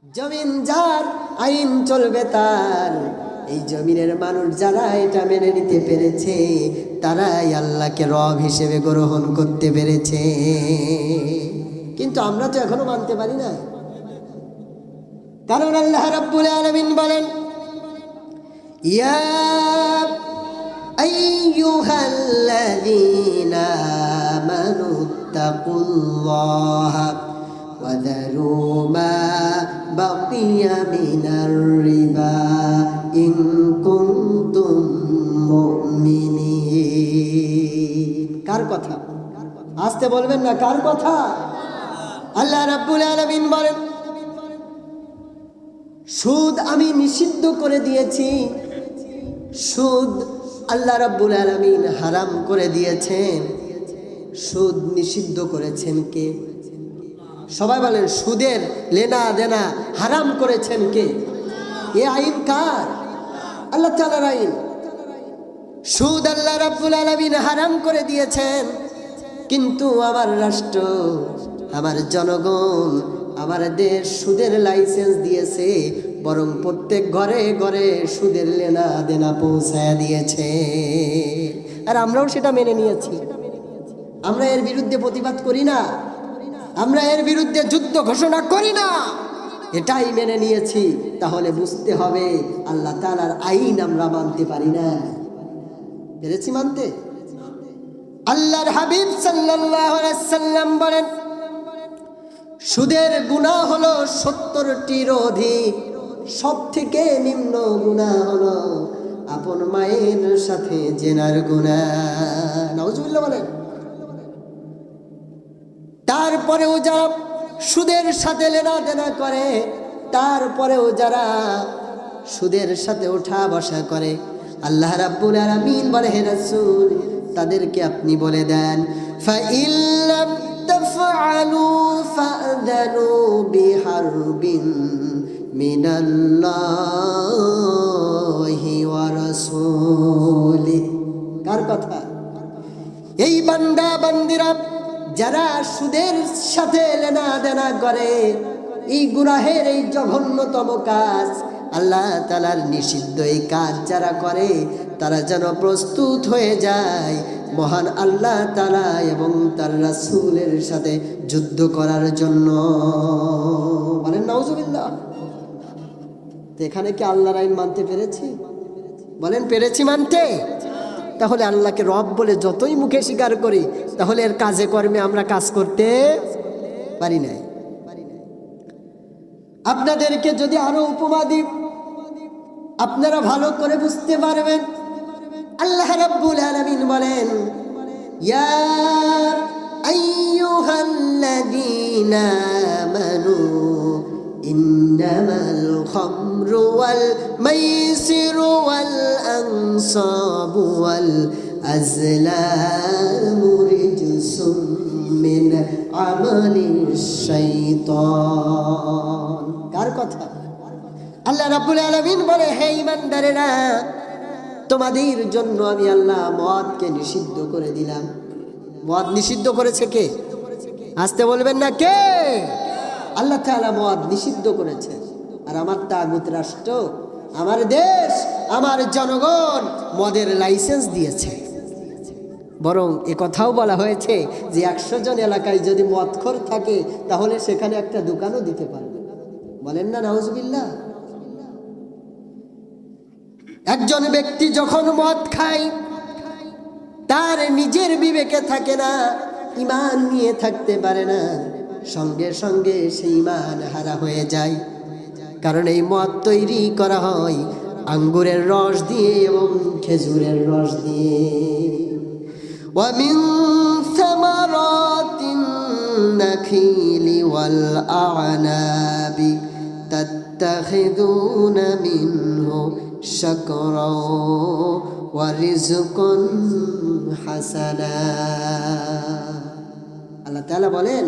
জমিন যার, আইন চলবে তার। এই জমিনের মানুষ যারা এটা মেনে নিতে পেরেছে তারাই আল্লাহকে রব হিসেবে গ্রহণ করতে পেরেছে। কিন্তু আমরা তো এখনো মানতে পারি না, কারণ আল্লাহ রাব্বুল আলামিন বলেন, ইয়া আইয়ুহাল্লাযীনা আমানুত্তাকুল্লাহা ওয়া যারু মা বাকিয়া মিনার রিবা ইন কুনতুম মুমিনিন। কার কথা? আসতে বলবেন না, কার কথা? আল্লাহ রাব্বুল আলামিন বলেন, সুদ আমি নিষিদ্ধ করে দিয়েছি। সুদ আল্লাহ রাব্বুল আলামিন হারাম করে দিয়েছেন। সুদ নিষিদ্ধ করেছেন কে? সবাই বলেন, সুদের লেনা দেনা হারাম করেছেন কে? এ আইন কার? আল্লাহ তাআলার আইন। সুদ আল্লাহ রাব্বুল আলামিন হারাম করে দিয়েছেন, কিন্তু আমার রাষ্ট্র, আমার জনগণ, আমার দেশ সুদের লাইসেন্স দিয়েছে, বরং প্রত্যেক ঘরে ঘরে সুদের লেনা দেনা পৌঁছায় দিয়েছে। আর আমরাও সেটা মেনে নিয়েছি। আমরা এর বিরুদ্ধে প্রতিবাদ করি না, আমরা এর বিরুদ্ধে যুদ্ধ ঘোষণা করি না, এটাই মেনে নিয়েছি। তাহলে বুঝতে হবে আল্লাহ তাআলার আইন আমরা মানতে পারি না। পেরেছি মানতে? আল্লাহর হাবিব সাল্লাল্লাহু আলাইহি সাল্লাম বলেন, সুদের গুনাহ হলো 70টির অধিক। সব থেকে নিম্ন গুনাহ হলো আপন মায়ের সাথে জেনার গুনাহ। নাউজুবিল্লাহ বলেন। তারপরেও যারা সুদের সাথে লেনা দেনা করে, তারপরেও যারা সুদের সাথে ওঠা বসা করে, আল্লাহ রাব্বুল আলামিন বলে, হে রাসূল, তাদেরকে আপনি বলে দেন, ফাইল্লাম তাফআলু ফাআযানু বিহারবিন মিনাল্লাহি ওয়া রাসূলিহি। কার কথা? এই বান্দা বান্দিরা যারা সুদের সাথে লেনা দেনা করে, এই গুনাহের এই জঘন্যতম কাজ, আল্লাহ তাআলার নিষিদ্ধ এই কাজ যারা করে, তারা যেন প্রস্তুত হয়ে যায় মহান আল্লাহ তাআলা এবং তার রাসূলের সাথে যুদ্ধ করার জন্য। বলেন নাউজুবিল্লাহ। তো এখানে কি আল্লাহর আইন মানতে পেরেছি? বলেন, পেরেছি মানতে? তাহলে আল্লাহকে রব বলে যতই মুখে স্বীকার করি, তাহলে এর কাজে কর্মে আমরা কাজ করতে পারি নাই। আপনাদেরকে যদি আরো উপমা দিই, আপনারা ভালো করে বুঝতে পারবেন। আল্লাহ রাব্বুল আলামিন বলেন, ইয়া আইয়ুহাল্লাযীনা আমানু ইন্নামাল খামরু ওয়াল মাইসিরু ওয়াল আনসাবু ওয়াল আজলামু রিজসুম মিন আমালিশ শাইতান। কার কথা? আল্লাহ রাব্বুল আলামিন বলে, হে ঈমানদারেরা, তোমাদের জন্য আমি আল্লাহ মদকে নিষিদ্ধ করে দিলাম। মদ নিষিদ্ধ করেছে কে? আসতে বলবেন না, কে? আল্লাহ তাআলা মদ নিষিদ্ধ করেছে। আর আমার তাগুত রাষ্ট্র, আমার দেশ, আমার জনগণ মদের লাইসেন্স দিয়েছে। বরং এ কথাও বলা হয়েছে যে 100 জন এলাকায় যদি মদখোর থাকে, তাহলে সেখানে একটা দোকানও দিতে পারবে। বলেন না নাউজুবিল্লাহ। একজন ব্যক্তি যখন মদ খায়, তার নিজের বিবেকে থাকে না, ঈমান নিয়ে থাকতে পারে না, সঙ্গে সঙ্গে সেই ঈমান হারা হয়ে যায়। কারণ এই মদ তৈরি করা হয় আঙ্গুরের রস দিয়ে এবং খেজুরের রস দিয়ে। ওয়া মিন সামারাতিন নাখিলি ওয়াল আ'নাবি তাত্তাখিযুনা মিনহু শাকরা ওয়া রিজকান হাসানা। আল্লাহ তাআলা বলেন,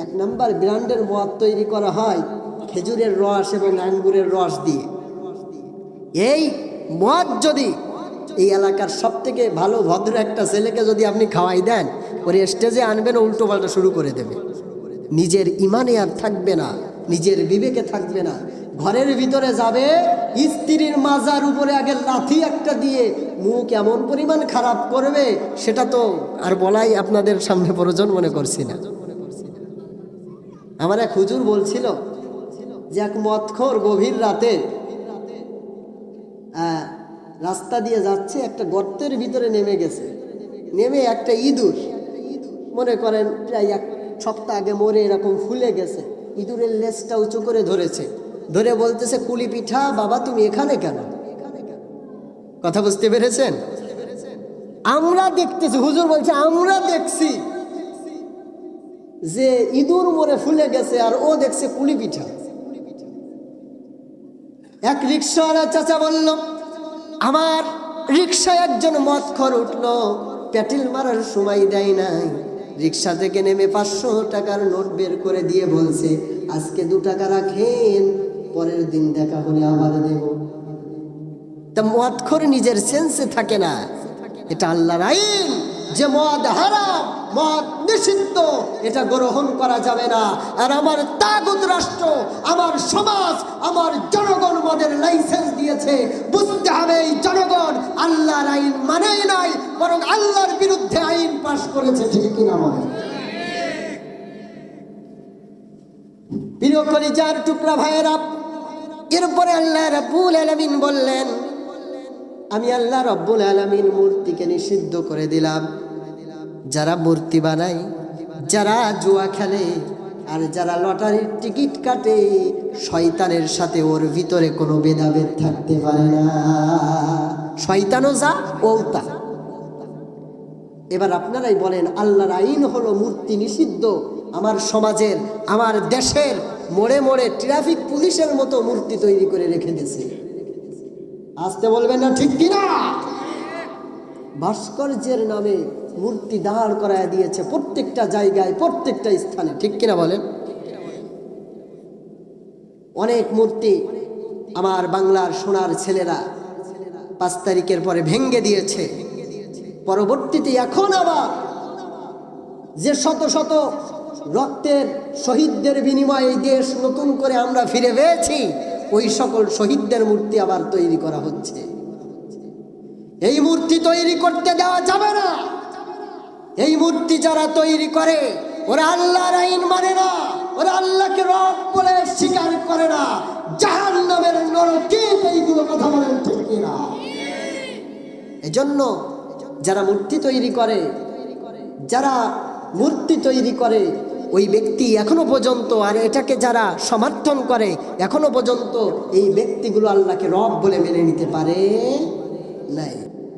1 নম্বর ব্র্যান্ডের মদ তৈরি করা হয় খেজুরের রস এবং আঙ্গুরের রস দিয়ে। এই মদ যদি এই এলাকার সবথেকে ভালো ভদ্র একটা ছেলেকে যদি আপনি খাওয়াই দেন, ওর স্টেজে আনবেন, উল্টো পাল্টা শুরু করে দেবে, নিজের ঈমানে আর থাকবে না। নিজের বিবেকে থাকবে না। ঘরের ভিতরে যাবে, স্ত্রীর মাজার উপরে আগে লাথি একটা দিয়ে মুখ এমন পরিমাণ খারাপ করবে, সেটা তো আর বলাই আপনাদের সামনে প্রয়োজন মনে করছি না। আমার এক হুজুর বলছিল যে এক মদখোর গভীর রাতে রাস্তা দিয়ে যাচ্ছে, একটা গর্তের ভিতরে নেমে গেছে। নেমে একটা ইঁদুর, মনে করেন প্রায় এক সপ্তাহ আগে মরে এরকম ফুলে গেছে, ইঁদুরের লেজটা উঁচু করে ধরেছে। ধরে বলতেছে, কুলি পিঠা বাবা তুমি এখানে কেন? কথা বুঝতে পেরেছেন? আমরা দেখতেছি, হুজুর বলছে আমরা দেখছি যে ইঁদুর মরে ফুলে গেছে, আর ও দেখছে কুলি পিঠা। এক রিক্সাওয়ালা চাচা বলল, আমার রিক্সায় একজন মদখোর উঠলো, প্যাটেল মারার সময় দেয় নাই, রিক্সা থেকে নেমে 500 টাকার নোট বের করে দিয়ে বলছে, আজকে 2 টাকা রাখেন, পরের দিন দেখা হলে আবার দেব। তা মদখোর নিজের সেন্সে থাকে না। এটা আল্লাহর আইন যে মদ হারাম, মদ নিষিদ্ধ, এটা গ্রহণ করা যাবে না। আর আমার তাগুত রাষ্ট্র, আমার সমাজ, আমার জনগণ মদের লাইসেন্স দিয়েছে। বুঝতে হবে এই জনগণ আল্লাহর আইন মানেই নাই, বরং আল্লাহর বিরুদ্ধে আইন পাশ করেছে। ঠিক কিনা বলেন? প্রিয় কলিজার টুকরা ভাইয়েরা, এরপরে আল্লাহ রাব্বুল আলামিন বললেন, আমি আল্লাহ রাব্বুল আলামিন মূর্তিকে নিষিদ্ধ করে দিলাম। যারা মূর্তি বানায়, যারা জুয়া খেলে, আর যারা লটারির টিকিট কাটে, শয়তানের সাথে ওর ভিতরে কোনো ভেদাভেদ থাকতে পারে না। শয়তানও যা ও তা। এবার আপনারাই বলেন, আল্লাহর আইন হলো মূর্তি নিষিদ্ধ। আমার সমাজের, আমার দেশের মোড়ে মোড়ে ট্রাফিক পুলিশের মতো মূর্তি তৈরি করে রেখে দিয়েছে। আসতে বলবেন না ঠিক কিনা? ভাস্কর্যের নামে মূর্তি দাঁড় করায় দিয়েছে প্রত্যেকটা জায়গায়, প্রত্যেকটা স্থানে। ঠিক কিনা বলেন? অনেক মূর্তি আমার বাংলার সোনার ছেলেরা 5 তারিখের পরে ভেঙ্গে দিয়েছে। পরবর্তীতে এখন আবার যে শত শত রক্তের শহীদদের বিনিময়ে এই দেশ নতুন করে আমরা ফিরে পেয়েছি, ওই সকল শহীদদের মূর্তি আবার তৈরি করা হচ্ছে। এই মূর্তি তৈরি করতে দেওয়া যাবে না। এই মূর্তি যারা তৈরি করে, ওরা আল্লাহর আইন মানে না, ওরা আল্লাহকে রব বলে স্বীকার করে না। জাহান্নামের নরকে এইগুলো কথা বলেন ঠিক কিনা? এজন্য যারা মূর্তি তৈরি করে, যারা মূর্তি তৈরি করে, ওই ব্যক্তি এখনো পর্যন্ত, আর এটাকে যারা সমর্থন করে, এখনো পর্যন্ত এই ব্যক্তিগুলো আল্লাহকে রব বলে মেনে নিতে পারে নাই।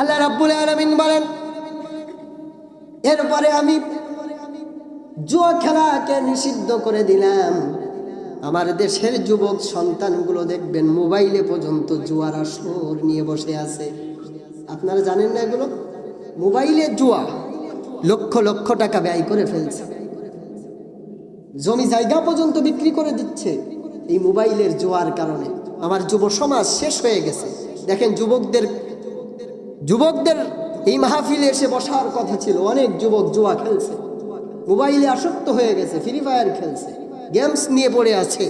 আল্লাহ রাব্বুল আলামিন বলেন, এরপরে আমি জুয়া খেলাকে নিষিদ্ধ করে দিলাম। আমার দেশের যুবক সন্তানগুলো দেখবেন মোবাইলে পর্যন্ত জুয়ার আসর নিয়ে বসে আছে। আপনারা জানেন না এগুলো? মোবাইলে জুয়া, লক্ষ লক্ষ টাকা ব্যয় করে ফেলছে, জমি জায়গা পর্যন্ত বিক্রি করে দিচ্ছে এই মোবাইলের জুয়ার কারণে। আমার যুব সমাজ শেষ হয়ে গেছে। দেখেন, যুবকদের এই মাহফিলে এসে বসার কথা ছিল, অনেক যুবক জুয়া খেলছে, মোবাইলে আসক্ত হয়ে গেছে, ফ্রি ফায়ার খেলছে, গেমস নিয়ে পড়ে আছে,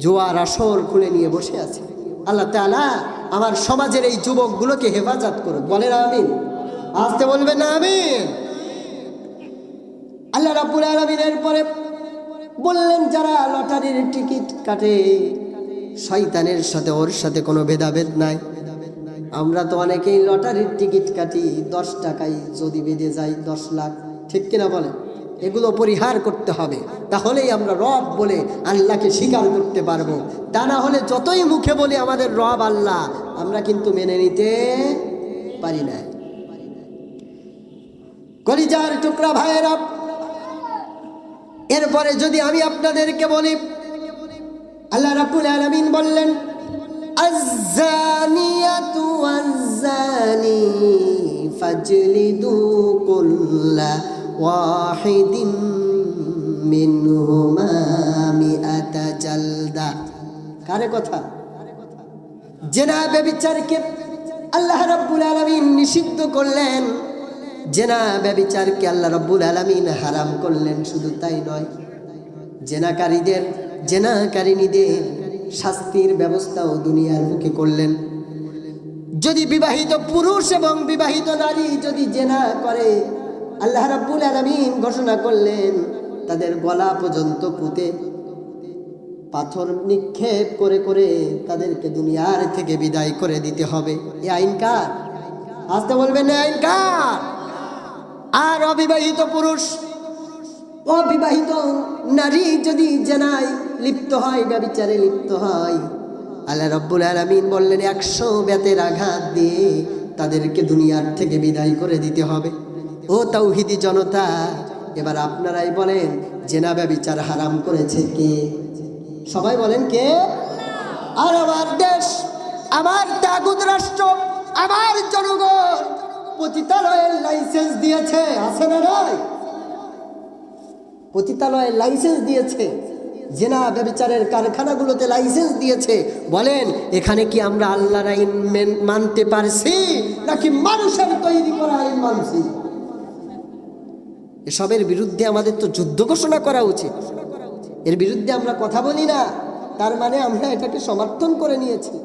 জুয়ার আসর খুলে নিয়ে বসে আছে। আল্লাহ তাআলা আমার সমাজের এই যুবকগুলোকে হেফাজত করুক। বলেন আমিন। আসতে বলবেন না আমিন? আল্লাহ রাব্বুল আলামিন এরপরে বললেন, যারা লটারির টিকিট কাটে, শয়তানের সাথে ওর সাথে কোনো ভেদাভেদ নাই। আমরা তো অনেকেই লটারির টিকিট কাটি 10 টাকায়, যদি বেঁধে যায় 10 লাখ। ঠিক কিনা বলেন? এগুলো পরিহার করতে হবে, তাহলেই আমরা রব বলে আল্লাহকে স্বীকার করতে পারবো। তা না হলে যতই মুখে বলি আমাদের রব আল্লাহ, আমরা কিন্তু মেনে নিতে পারি না। কলিজার টুকরা ভাইয়েরা, এরপরে যদি আমি আপনাদেরকে বলি, আল্লাহ রাব্বুল আলামিন বললেন, আয-যানিয়াতু ওয়াজ-যানি ফাজলিদু কুল্লা ওয়াহিদিন মিনহুমা মিআতা জালদা। কারে কথা? জেনা ব্যভিচারকে আল্লাহ রাব্বুল আলামিন নিষিদ্ধ করলেন। জেনা ব্যভিচারকে আল্লাহ রাব্বুল আলামিন হারাম করলেন। শুধু তাই নয়, জেনাকারীদের জেনাকারিনীদের শাস্তির ব্যবস্থাও দুনিয়ার বুকে করলেন। যদি বিবাহিত পুরুষ এবং বিবাহিত নারী যদি জেনা করে, আল্লাহ রাব্বুল আলামিন ঘোষণা করলেন তাদের গলা পর্যন্ত পুঁতে পাথর নিক্ষেপ করে করে তাদেরকে দুনিয়ার থেকে বিদায় করে দিতে হবে। এই আইন কার? আসতে বলবেন এই আইন কার? আর অবিবাহিত পুরুষ, অবিবাহিত নারী যদি জেনায় লিপ্ত হয়, ব্যভিচারে লিপ্ত হয়, আল্লাহ রাব্বুল আলামিন বললেন 100 বেতের আঘাত দিয়ে তাদেরকে দুনিয়ার থেকে বিদায় করে দিতে হবে। ও তাওহীদি জনতা, এবার আপনারাই বলেন জেনা ব্যভিচার হারাম করেছে কে? সবাই বলেন কে? আর আমার দেশ, আমার তাগুত রাষ্ট্র, আমার জনগণ পতিতালয়ের লাইসেন্স দিয়েছে, আছে না নাই? পতিতালয়ের লাইসেন্স দিয়েছে, জেনা ব্যভিচারের কারখানাগুলোতে লাইসেন্স দিয়েছে। বলেন এখানে কি আমরা আল্লাহর আইন মানতে পারছি নাকি মানুষের তৈরি করা আইন মানছি? এসবের বিরুদ্ধে আমাদের তো যুদ্ধ ঘোষণা করা উচিত। এর বিরুদ্ধে আমরা কথা বলি না, তার মানে আমরা এটাকে সমর্থন করে নিয়েছি।